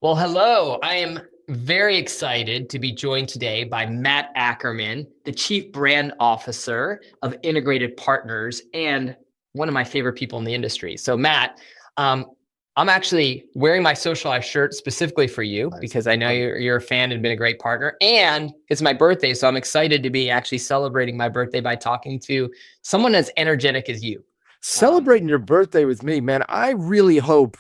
Well, hello. I am very excited to be joined today by Matt Ackermann, the Chief Brand Officer of Integrated Partners and one of my favorite people in the industry. So, Matt, um, I'm actually wearing my Socialive shirt specifically for you because I know you're a fan and been a great partner. And it's my birthday, so I'm excited to be actually celebrating my birthday by talking to someone as energetic as you. Celebrating your birthday with me, man. I really hope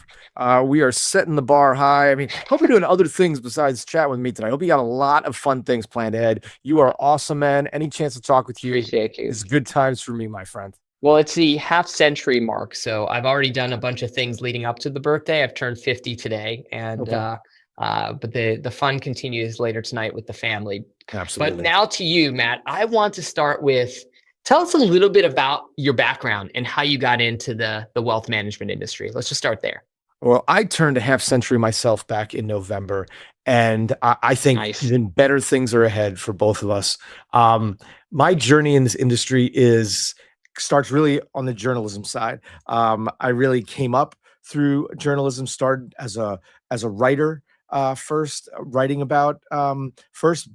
we are setting the bar high. I mean, hope you're doing other things besides chat with me today. I hope you got a lot of fun things planned ahead. You are awesome, man. Any chance to talk with you Appreciate you. is good times for me, my friend. Well, it's the half century mark, so I've already done a bunch of things leading up to the birthday. I've turned 50 today, and Okay. but the fun continues later tonight with the family. But Absolutely. now to you, Matt. I want to start with tell us a little bit about your background and how you got into the wealth management industry. Let's just start there. Well, I turned a half century myself back in November, and I think Nice. even better things are ahead for both of us. Um, my journey in this industry is starts really on the journalism side. I really came up through journalism, started as a writer first, writing about first.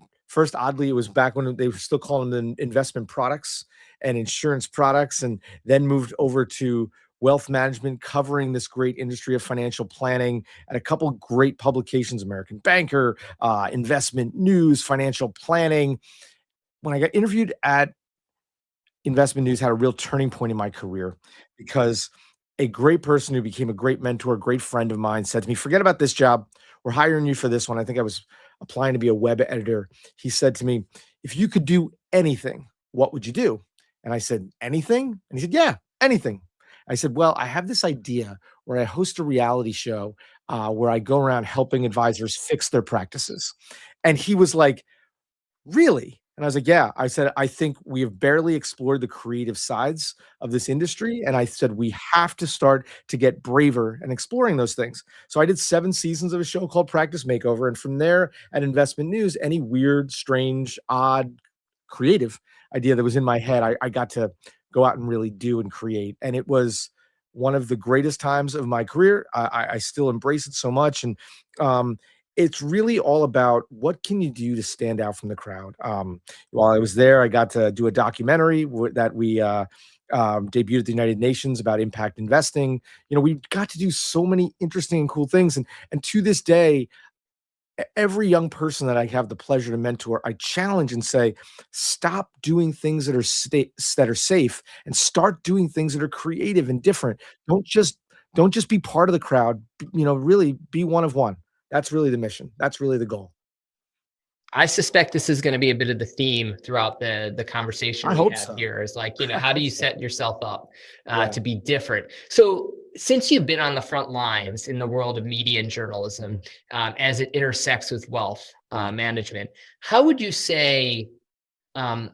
Oddly, it was back when they were still calling them investment products and insurance products, and then moved over to wealth management, covering this great industry of financial planning at a couple great publications, American Banker, Investment News, Financial Planning. When I got interviewed at Investment News, had a real turning point in my career because a great person who became a great mentor, a great friend of mine said to me, "Forget about this job. We're hiring you for this one." I think I was applying to be a web editor. He said to me, "If you could do anything, what would you do?" And I said, "Anything?" And he said, "Yeah, anything." I said, "Well, I have this idea where I host a reality show where I go around helping advisors fix their practices." And he was like, "Really?" And I was like, "Yeah." I said, "I think we have barely explored the creative sides of this industry." And I said, "We have to start to get braver and exploring those things." So I did 7 seasons of a show called Practice Makeover. And from there at Investment News, any weird, strange, odd, creative idea that was in my head, I got to go out and really do and create. And it was one of the greatest times of my career. I still embrace it so much. And um, it's really all about what can you do to stand out from the crowd. While I was there, I got to do a documentary that we debuted at the United Nations about impact investing. We got to do so many interesting and cool things, and to this day, every young person that I have the pleasure to mentor, I challenge and say, stop doing things that are safe and start doing things that are creative and different. Don't just don't just be part of the crowd. Really be one of one. That's really the mission. That's really the goal. I suspect this is going to be a bit of the theme throughout the conversation I we hope have so. here is like, how do you set yourself up Yeah. to be different? So since you've been on the front lines in the world of media and journalism as it intersects with wealth management, how would you say um,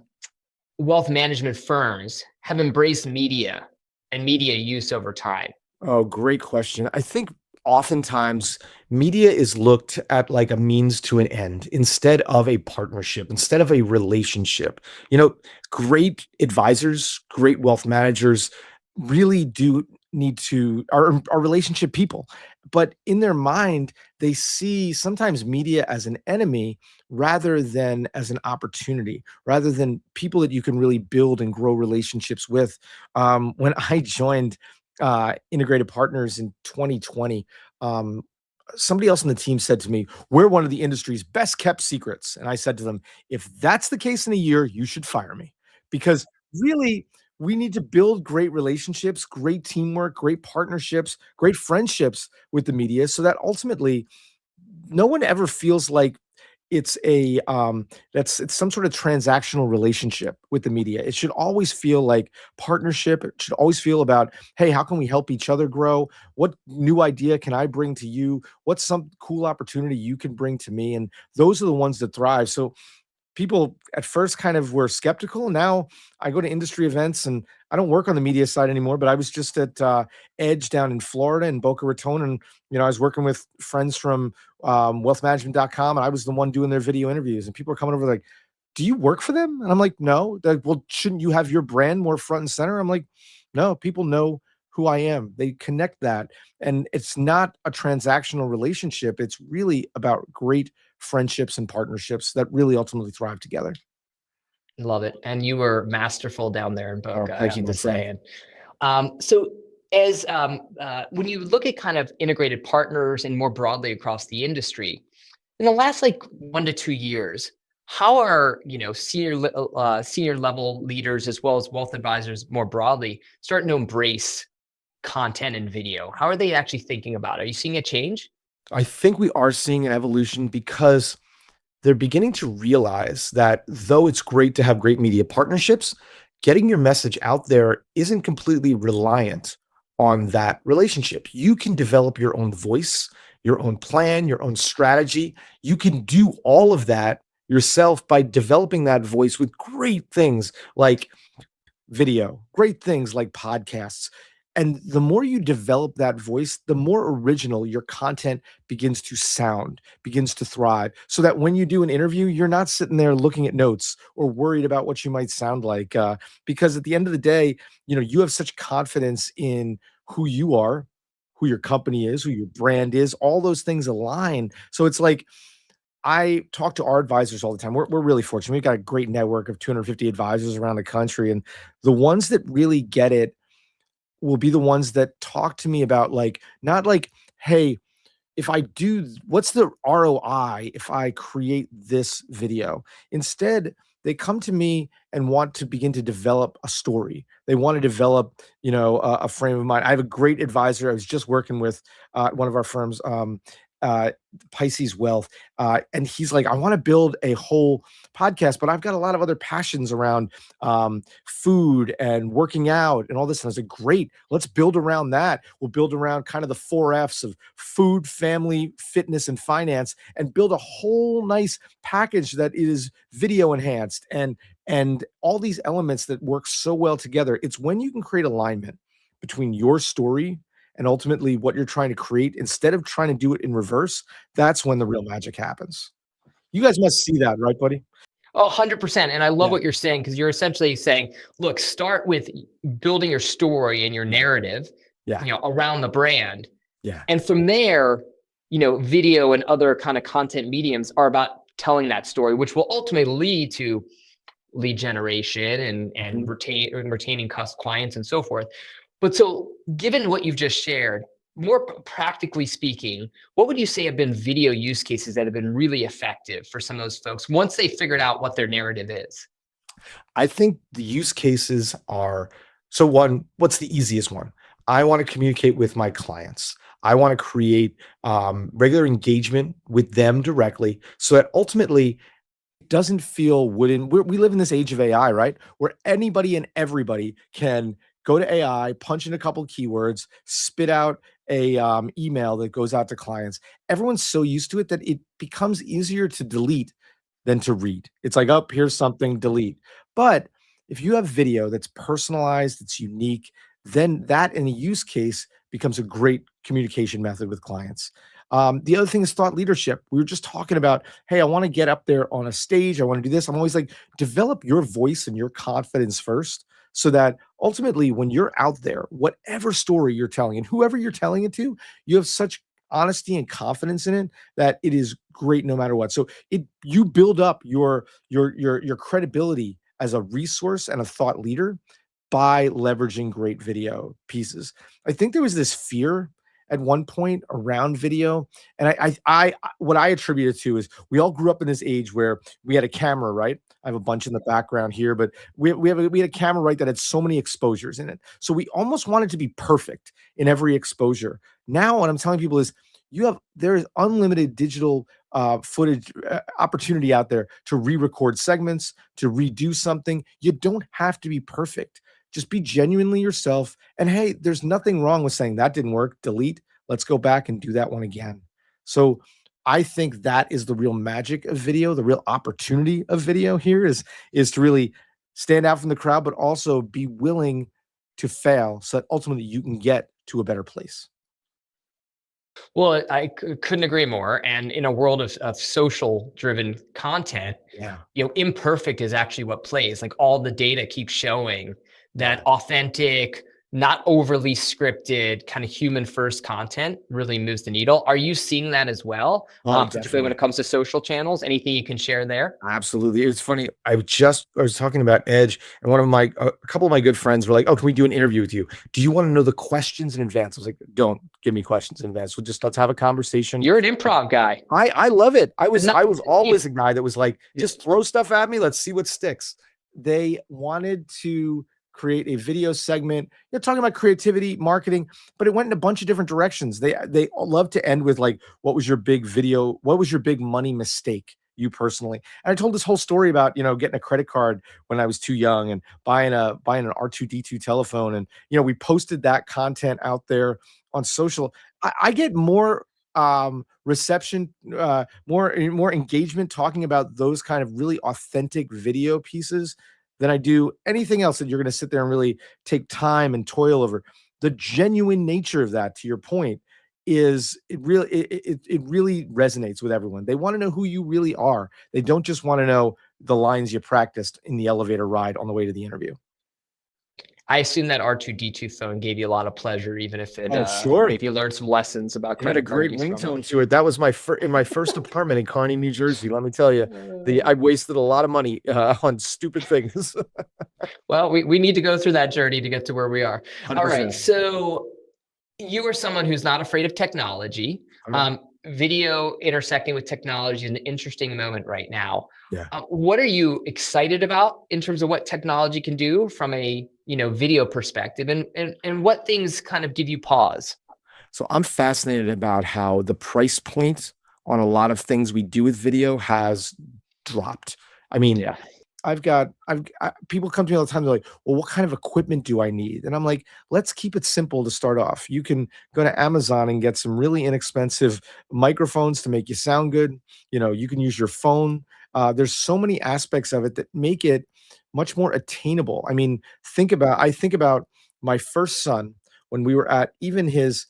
wealth management firms have embraced media and media use over time? Oh, great question. I think oftentimes media is looked at like a means to an end instead of a partnership, instead of a relationship. You know, great advisors, great wealth managers really do need to are relationship people. But in their mind, they see sometimes media as an enemy rather than as an opportunity, rather than people that you can really build and grow relationships with. When I joined integrated partners in 2020, um, somebody else on the team said to me, "We're one of the industry's best kept secrets." And I said to them, "If that's the case in a year, you should fire me." Because really, we need to build great relationships, great teamwork, great partnerships, great friendships with the media so that ultimately no one ever feels like it's a that's it's some sort of transactional relationship with the media. It should always feel like partnership. It should always feel about, hey, how can we help each other grow? What new idea can I bring to you? What's some cool opportunity you can bring to me? And those are the ones that thrive. So people at first kind of were skeptical. Now I go to industry events and I don't work on the media side anymore, but I was just at Edge down in Florida in Boca Raton. And, I was working with friends from wealthmanagement.com, and I was the one doing their video interviews. And people are coming over like, "Do you work for them?" And I'm like, "No." They're like, "Well, shouldn't you have your brand more front and center?" I'm like, "No, people know who I am. They connect that. And it's not a transactional relationship. It's really about great friendships and partnerships that really ultimately thrive together. Love it. And you were masterful down there in Oh, Boca, I thank you, have my to friend. say. And so as when you look at kind of integrated partners and more broadly across the industry, in the last like 1 to 2 years, how are senior level leaders as well as wealth advisors more broadly starting to embrace content and video? How are they actually thinking about it? Are you seeing a change? I think we are seeing an evolution because they're beginning to realize that though it's great to have great media partnerships, getting your message out there isn't completely reliant on that relationship. You can develop your own voice, your own plan, your own strategy. You can do all of that yourself by developing that voice with great things like video, great things like podcasts. And the more you develop that voice, the more original your content begins to sound, begins to thrive. So that when you do an interview, you're not sitting there looking at notes or worried about what you might sound like. Because at the end of the day, you have such confidence in who you are, who your company is, who your brand is, all those things align. So it's like, I talk to our advisors all the time. We're really fortunate. We've got a great network of 250 advisors around the country. And the ones that really get it will be the ones that talk to me about like, not like, hey, if I do, what's the ROI if I create this video? Instead, they come to me and want to begin to develop a story. They want to develop, a frame of mind. I have a great advisor. I was just working with one of our firms, uh, Pisces Wealth, and he's like, I want to build a whole podcast, but I've got a lot of other passions around food and working out and all this. And I was like, great, let's build around that. We'll build around kind of the 4 F's of food, family, fitness, and finance, and build a whole nice package that is video enhanced and all these elements that work so well together. It's when you can create alignment between your story and ultimately what you're trying to create instead of trying to do it in reverse. That's when the real magic happens. You guys must see that, right, buddy? Oh, 100%. And I love Yeah. what you're saying because you're essentially saying, look, start with building your story and your narrative, Yeah. around the brand. Yeah. And from there, video and other kind of content mediums are about telling that story, which will ultimately lead to lead generation and Mhm. retaining clients and so forth. But so given what you've just shared, more practically speaking, what would you say have been video use cases that have been really effective for some of those folks once they figured out what their narrative is? I think the use cases are so one, what's the easiest one? I want to communicate with my clients. I want to create regular engagement with them directly so that ultimately doesn't feel wooden. We live in this age of AI, right? Where anybody and everybody can go to AI, punch in a couple keywords, spit out a email that goes out to clients. Everyone's so used to it that it becomes easier to delete than to read. It's like, oh, here's something, delete. But if you have video that's personalized, it's unique, then that in a use case becomes a great communication method with clients. The other thing is thought leadership. We were just talking about, hey, I want to get up there on a stage. I want to do this. I'm always like, develop your voice and your confidence first so that ultimately when you're out there, whatever story you're telling and whoever you're telling it to, you have such honesty and confidence in it that it is great no matter what. So you build up your credibility as a resource and a thought leader by leveraging great video pieces. I think there was this fear at one point around video, and what I attribute it to is we all grew up in this age where we had a camera, right? I have a bunch in the background here, but we had a camera, right, that had so many exposures in it. So we almost wanted to be perfect in every exposure. Now, what I'm telling people is there is unlimited digital footage opportunity out there to re-record segments, to redo something. You don't have to be perfect. Just be genuinely yourself. And hey, there's nothing wrong with saying that didn't work. Delete. Let's go back and do that one again. So I think that is the real magic of video. The real opportunity of video here is to really stand out from the crowd, but also be willing to fail so that ultimately you can get to a better place. Well, I couldn't agree more. And in a world of social driven content, Yeah. imperfect is actually what plays. Like all the data keeps showing that Yeah. authentic, not overly scripted, kind of human first content really moves the needle. Are you seeing that as well? Oh, Particularly when definitely. it comes to social channels? Anything you can share there? Absolutely. It's funny. I was talking about Edge, and a couple of my good friends were like, "Oh, can we do an interview with you? Do you want to know the questions in advance?" I was like, "Don't give me questions in advance. Let's have a conversation." You're an improv guy. I love it. There's not, I was always a guy that was like, just throw stuff at me. Let's see what sticks. They wanted to create a video segment, talking about creativity, marketing, but it went in a bunch of different directions. They love to end with like, what was your big video? What was your big money mistake? You personally. And I told this whole story about, getting a credit card when I was too young and buying an R2D2 telephone. And, we posted that content out there on social. I get more reception, more engagement talking about those kind of really authentic video pieces than I do anything else that you're going to sit there and really take time and toil over. The genuine nature of that, to your point, is it really resonates with everyone. They want to know who you really are. They don't just want to know the lines you practiced in the elevator ride on the way to the interview. I assume that R2D2 phone gave you a lot of pleasure, even if it Sure. maybe you learned some lessons about It had a credit card great use from it. ringtone to it. That was in my first apartment in Kearney, New Jersey. Let me tell you, I wasted a lot of money on stupid things. Well, we need to go through that journey to get to where we are. 100%. All right. So you are someone who's not afraid of technology. Video intersecting with technology is an interesting moment right now. Yeah. What are you excited about in terms of what technology can do from a video perspective, and what things kind of give you pause? So I'm fascinated about how the price point on a lot of things we do with video has dropped. I mean, Yeah. People come to me all the time. They're like, "Well, what kind of equipment do I need?" And I'm like, "Let's keep it simple to start off. You can go to Amazon and get some really inexpensive microphones to make you sound good. You can use your phone. There's so many aspects of it that make it much more attainable. I mean, I think about my first son when we were at even his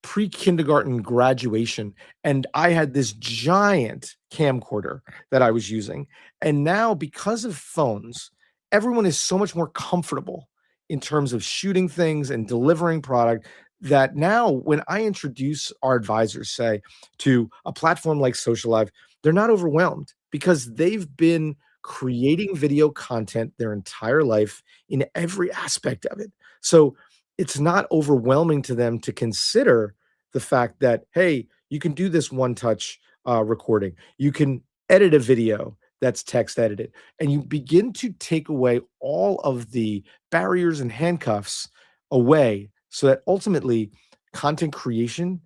pre-kindergarten graduation, and I had this giant camcorder that I was using. And now, because of phones, everyone is so much more comfortable in terms of shooting things and delivering product, that now when I introduce our advisors, say, to a platform like Socialive, they're not overwhelmed because they've been creating video content their entire life in every aspect of it. So it's not overwhelming to them to consider the fact that, hey, you can do this one touch recording. You can edit a video that's text edited, and you begin to take away all of the barriers and handcuffs away, so that ultimately content creation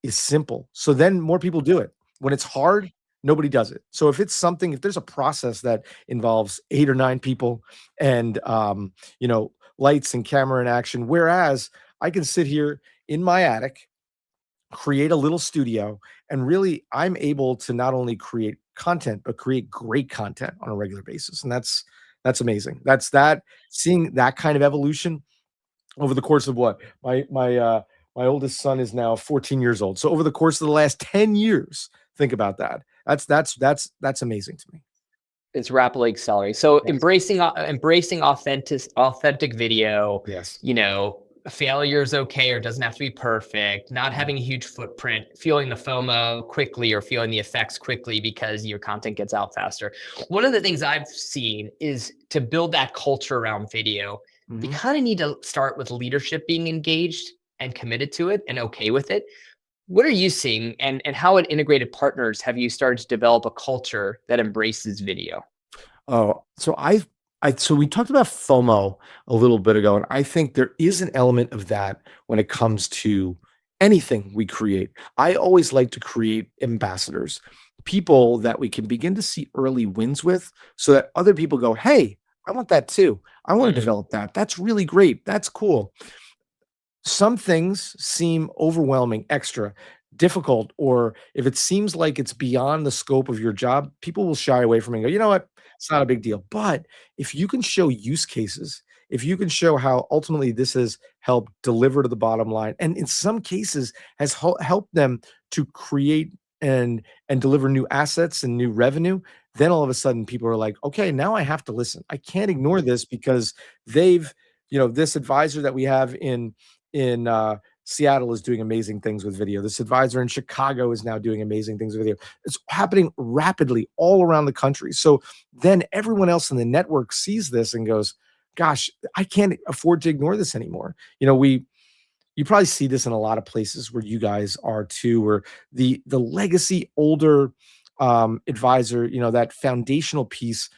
is simple. So then more people do it. When it's hard, nobody does it. So if there's a process that involves 8 or 9 people and lights and camera and action, whereas I can sit here in my attic, create a little studio, and really I'm able to not only create content but create great content on a regular basis. And that's amazing. Seeing that kind of evolution over the course of what my oldest son is now 14 years old. So over the course of the last 10 years, think about that. That's amazing to me. It's rapidly accelerating. So Yes. embracing authentic video. Yes. Failure is okay, or doesn't have to be perfect. Not having a huge footprint, feeling the FOMO quickly or feeling the effects quickly because your content gets out faster. One of the things I've seen is to build that culture around video. You kind of need to start with leadership being engaged and committed to it and okay with it. What are you seeing, and how at Integrated Partners have you started to develop a culture that embraces video? Oh, so we talked about FOMO a little bit ago, and I think there is an element of that when it comes to anything we create. I always like to create ambassadors, people that we can begin to see early wins with, so that other people go, "Hey, I want that too. I want to develop that. That's really great. That's cool." Some things seem overwhelming, extra difficult, or if it seems like it's beyond the scope of your job, people will shy away from it and go, "You know what? It's not a big deal." But if you can show use cases, if you can show how ultimately this has helped deliver to the bottom line, and in some cases has helped them to create and deliver new assets and new revenue, then all of a sudden people are like, "Okay, now I have to listen. I can't ignore this because they've this advisor that we have in Seattle is doing amazing things with video. This advisor in Chicago is now doing amazing things with video. It's happening rapidly all around the country. So then everyone else in the network sees this and goes, gosh, I can't afford to ignore this anymore. You probably see this in a lot of places where you guys are too, where the legacy older advisor, that foundational piece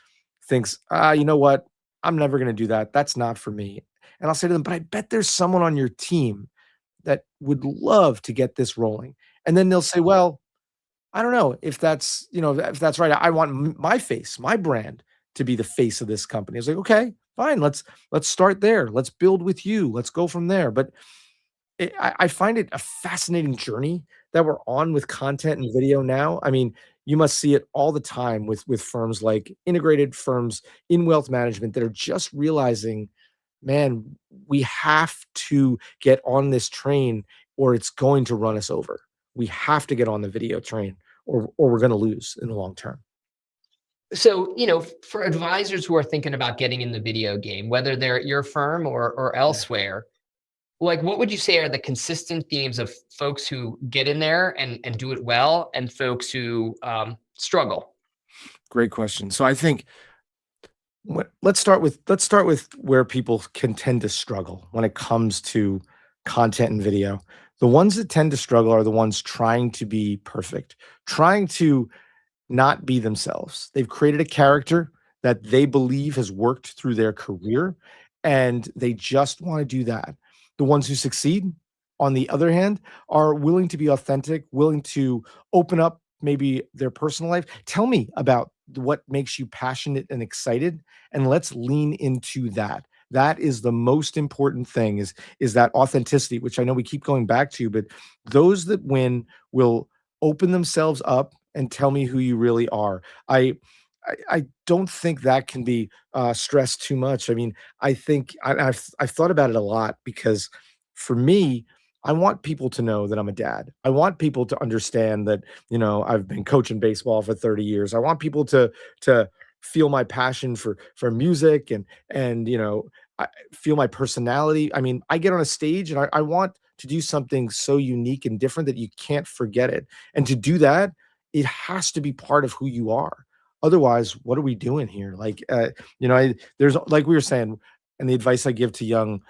thinks, you know what, I'm never going to do that. That's not for me. And I'll say to them, but I bet there's someone on your team that would love to get this rolling. And then they'll say, well, I don't know if that's, if that's right. I want my face, my brand to be the face of this company. It's like, okay, fine. Let's start there. Let's build with you. Let's go from there. But I find it a fascinating journey that we're on with content and video now. I mean, you must see it all the time with firms like integrated firms in wealth management that are just realizing, man, we have to get on this train or it's going to run us over. We have to get on the video train or we're going to lose in the long term. So, for advisors who are thinking about getting in the video game, whether they're at your firm or Yeah, elsewhere, like, what would you say are the consistent themes of folks who get in there and do it well, and folks who struggle? great question. So I think let's start with where people can tend to struggle when it comes to content and video. The ones that tend to struggle are the ones trying to be perfect, trying to not be themselves. They've created a character that they believe has worked through their career, and they just want to do that. The ones who succeed, on the other hand, are willing to be authentic, willing to open up maybe their personal life. Tell me about what makes you passionate and excited, and let's lean into that. That is the most important thing is that authenticity, which I know we keep going back to, but those that win will open themselves up and tell me who you really are. I don't think that can be stressed too much. I mean, I think I've thought about it a lot because for me, I want people to know that I'm a dad. I want people to understand that I've been coaching baseball for 30 years. I want people to feel my passion for music and I feel my personality. I mean, I get on a stage and I want to do something so unique and different that you can't forget it. And to do that, it has to be part of who you are. Otherwise, what are we doing here? Like, there's like we were saying, and the advice I give to young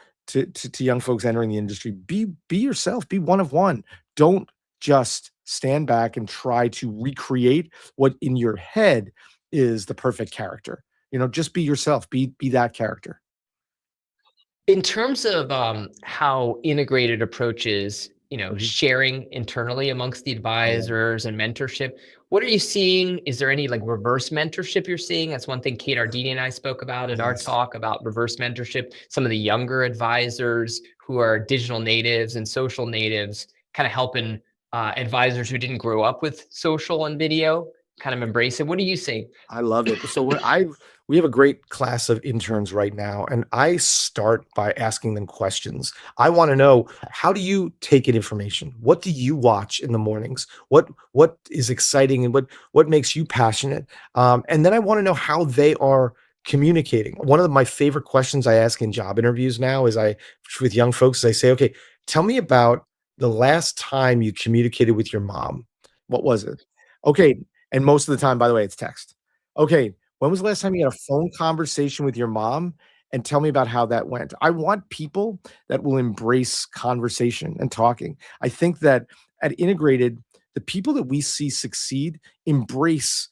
folks entering the industry: be yourself, be one of one. Don't just stand back and try to recreate what in your head is the perfect character. Just be yourself. Be that character. In terms of how integrated approaches, Mhm. sharing internally amongst the Yeah. advisors and mentorship, what are you seeing? Is there any like reverse mentorship you're seeing? That's one thing Kate Ardini and I spoke about at our Yes. talk about reverse mentorship. Some of the younger advisors who are digital natives and social natives, kind of helping advisors who didn't grow up with social and video kind of embrace it. What do you see? I love it. So we have a great class of interns right now, and I start by asking them questions. I want to know, how do you take in information? What do you watch in the mornings? What is exciting and what makes you passionate? And then I want to know how they are communicating. One of my favorite questions I ask in job interviews now is I with young folks, I say, okay, tell me about the last time you communicated with your mom. What was it? Okay, and most of the time, by the way, it's text. Okay, when was the last time you had a phone conversation with your mom? And tell me about how that went. I want people that will embrace conversation and talking. I think that at Integrated, the people that we see succeed embrace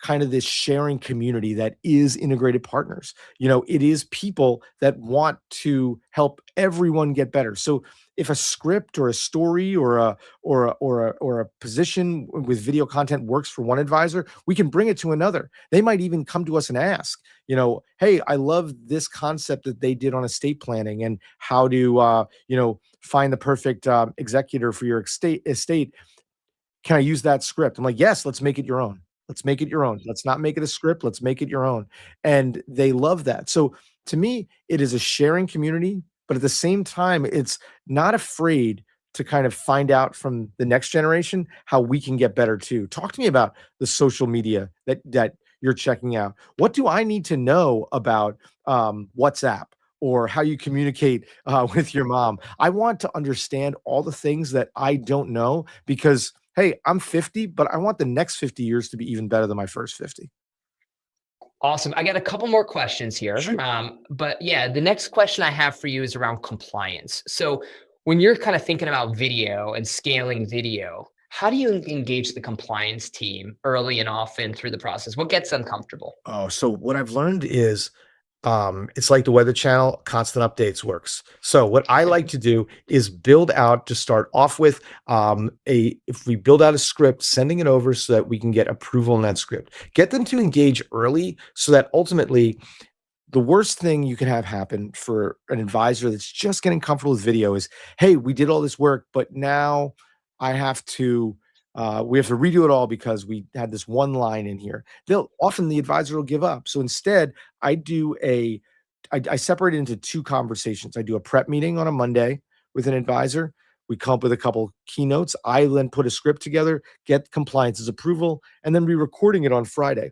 kind of this sharing community that is integrated partners. It is people that want to help everyone get better. So if a script or a story or a position with video content works for one advisor, we can bring it to another. They might even come to us and ask, hey, I love this concept that they did on estate planning and how to find the perfect executor for your estate. Can I use that script? I'm like, yes, let's make it your own. Let's make it your own. Let's not make it a script. Let's make it your own. And they love that. So to me, it is a sharing community, but at the same time, it's not afraid to kind of find out from the next generation how we can get better too. Talk to me about the social media that you're checking out. What do I need to know about WhatsApp? or how you communicate with your mom. I want to understand all the things that I don't know because, hey, I'm 50, but I want the next 50 years to be even better than my first 50. Awesome. I got a couple more questions here. Shoot. But yeah, the next question I have for you is around compliance. So when you're kind of thinking about video and scaling video, how do you engage the compliance team early and often through the process? What gets them comfortable? Oh, so what I've learned is it's like the Weather Channel, constant updates works. So what I like to do is build out to start off with if we build out a script, sending it over so that we can get approval on that script. Get them to engage early so that ultimately the worst thing you can have happen for an advisor that's just getting comfortable with video is, hey, we did all this work, but now I have to we have to redo it all because we had this one line in here. They'll often the advisor will give up. So instead, I do I separate it into two conversations. I do a prep meeting on a Monday with an advisor. We come up with a couple keynotes. I then put a script together, get compliance's approval, and then re-recording it on Friday.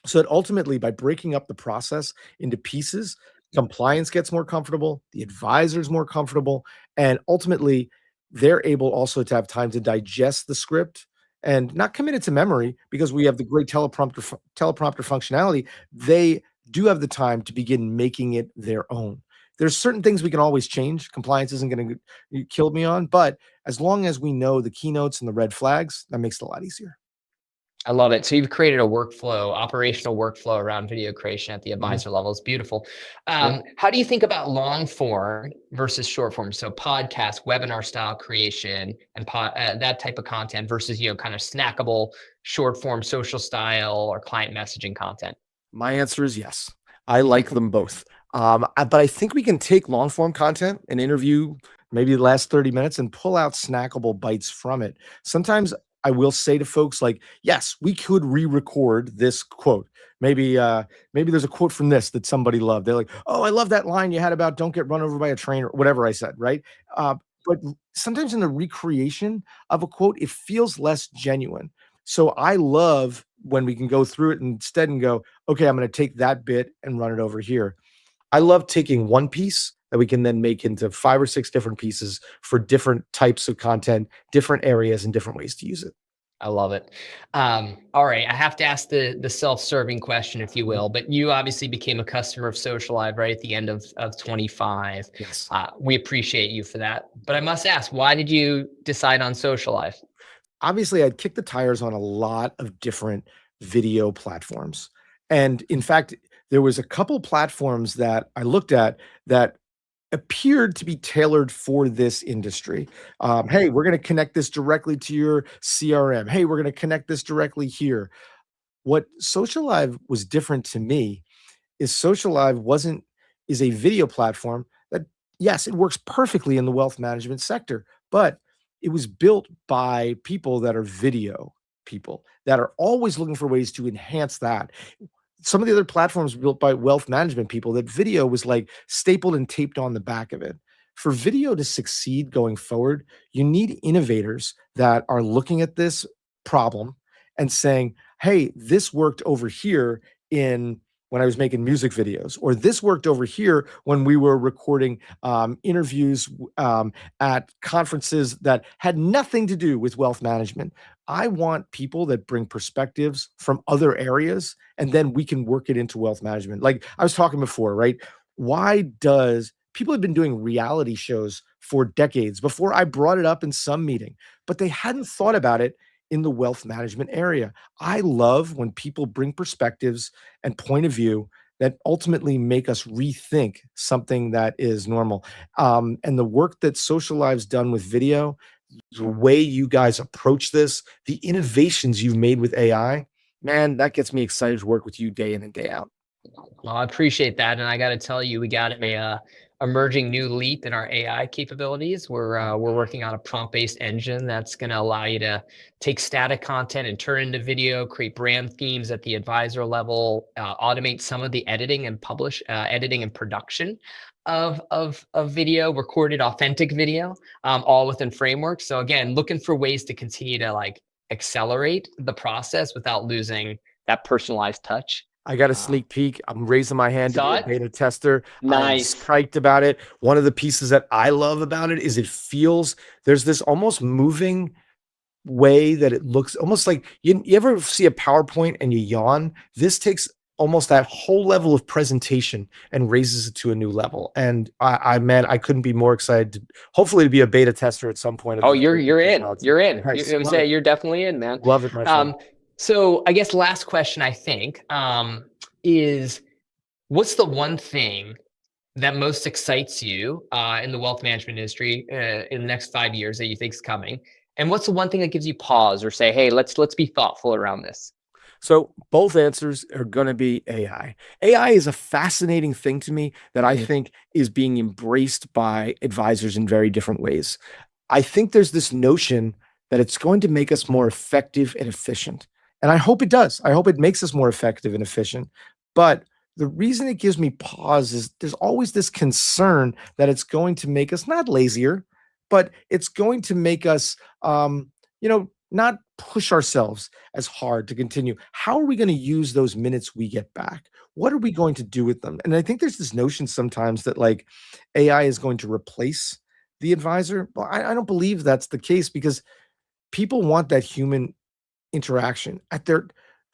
So that ultimately, by breaking up the process into pieces, compliance gets more comfortable, the advisor's more comfortable, and ultimately, they're able also to have time to digest the script and not commit it to memory because we have the great teleprompter functionality. They do have the time to begin making it their own. There's certain things we can always change. Compliance isn't going to kill me on, but as long as we know the keynotes and the red flags, that makes it a lot easier. I love it. So you've created a workflow, operational workflow around video creation at the Mhm. advisor level. It's beautiful. Yep. How do you think about long form versus short form? So podcast, webinar style creation, and that type of content versus kind of snackable short form social style or client messaging content. My answer is yes. I like them both. But I think we can take long form content, an interview, maybe the last 30 minutes, and pull out snackable bites from it. Sometimes I will say to folks like, yes, we could re-record this quote. Maybe there's a quote from this that somebody loved. They're like, oh, I love that line you had about don't get run over by a train or whatever I said, right? But sometimes in the recreation of a quote, it feels less genuine. So I love when we can go through it instead and go, okay, I'm going to take that bit and run it over here. I love taking one piece that we can then make into 5 or 6 different pieces for different types of content, different areas, and different ways to use it. I love it. All right, I have to ask the self-serving question, if you Mhm. will. But you obviously became a customer of Socialive right at the end of 25. Yes. We appreciate you for that. But I must ask, why did you decide on Socialive? Obviously, I'd kicked the tires on a lot of different video platforms. And in fact, there was a couple platforms that I looked at that appeared to be tailored for this industry. Hey, we're going to connect this directly to your CRM. Hey, we're going to connect this directly here. What Socialive was different to me is Socialive wasn't is a video platform that yes, it works perfectly in the wealth management sector, but it was built by people that are video people that are always looking for ways to enhance that. Some of the other platforms built by wealth management people that video was like stapled and taped on the back of it. For video to succeed going forward, you need innovators that are looking at this problem and saying, hey, this worked over here in when I was making music videos, or this worked over here when we were recording interviews at conferences that had nothing to do with wealth management. I want people that bring perspectives from other areas, and then we can work it into wealth management. Like I was talking before, right? Why does people have been doing reality shows for decades before I brought it up in some meeting, but they hadn't thought about it in the wealth management area. I love when people bring perspectives and point of view that ultimately make us rethink something that is normal. And the work that Socialive's done with video, the way you guys approach this, the innovations you've made with AI, man, that gets me excited to work with you day in and day out. Well, I appreciate that, and I got to tell you, we got a emerging new leap in our AI capabilities. We're working on a prompt-based engine that's going to allow you to take static content and turn into video, create brand themes at the advisor level, automate some of the editing and production of video, recorded authentic video, all within frameworks. So again, looking for ways to continue to like accelerate the process without losing that personalized touch I got a Wow. sneak peek. I'm raising my hand to be Saw a it? beta tester. I am Nice. psyched about it. One of the pieces that I love about it is it feels there's this almost moving way that it looks almost like you ever see a PowerPoint and you yawn? This takes almost that whole level of presentation and raises it to a new level. And man, I couldn't be more excited to hopefully to be a beta tester at some point of Oh, this you're in. technology. You're in. Nice. I'm Love it. saying you're definitely in, man. Love it, my friend. So I guess last question I think is what's the one thing that most excites you in the wealth management industry in the next 5 years that you think is coming? And what's the one thing that gives you pause or say, hey, let's be thoughtful around this? So both answers are going to be AI. AI is a fascinating thing to me that I Mhm. think is being embraced by advisors in very different ways. I think there's this notion that it's going to make us more effective and efficient. And I hope it does. I hope it makes us more effective and efficient. But the reason it gives me pause is there's always this concern that it's going to make us not lazier, but it's going to make us, not push ourselves as hard to continue. How are we going to use those minutes we get back? What are we going to do with them? And I think there's this notion sometimes that like AI is going to replace the advisor. Well, I don't believe that's the case because people want that human interaction at their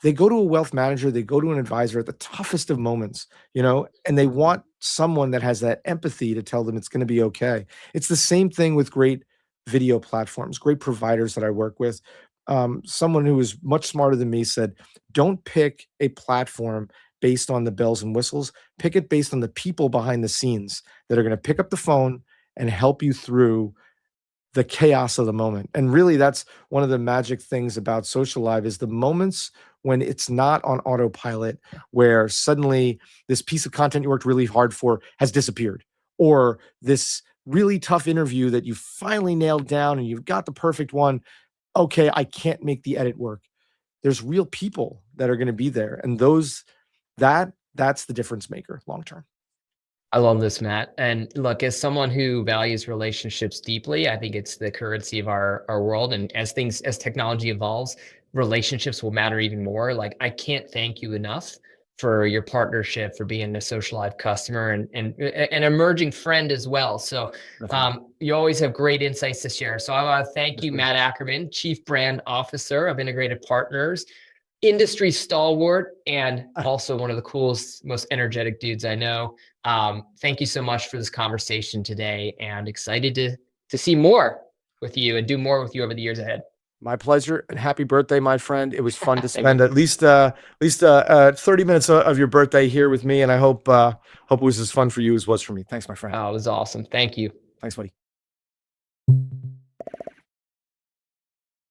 they go to a wealth manager, they go to an advisor at the toughest of moments, and they want someone that has that empathy to tell them it's going to be okay. It's the same thing with great video platforms, great providers that I work with. Someone who is much smarter than me said, don't pick a platform based on the bells and whistles, pick it based on the people behind the scenes that are going to pick up the phone and help you through the chaos of the moment. And really, that's one of the magic things about Socialive is the moments when it's not on autopilot, where suddenly this piece of content you worked really hard for has disappeared, or this really tough interview that you finally nailed down and you've got the perfect one. Okay, I can't make the edit work. There's real people that are going to be there, and that's the difference maker long term. I love this, Matt. And look, as someone who values relationships deeply, I think it's the currency of our world. And as technology evolves, relationships will matter even more. Like I can't thank you enough for your partnership, for being a Social Live customer and an emerging friend as well. So you always have great insights to share. So I want to thank you, Matt Ackermann, Chief Brand Officer of Integrated Partners, industry stalwart, and also one of the coolest, most energetic dudes I know. Thank you so much for this conversation today, and excited to see more with you and do more with you over the years ahead. My pleasure, and happy birthday, my friend. It was fun to Thank you. spend at least 30 minutes of your birthday here with me, and I hope it was as fun for you as it was for me. Thanks, my friend. Oh, it was awesome. Thank you. Thanks, buddy.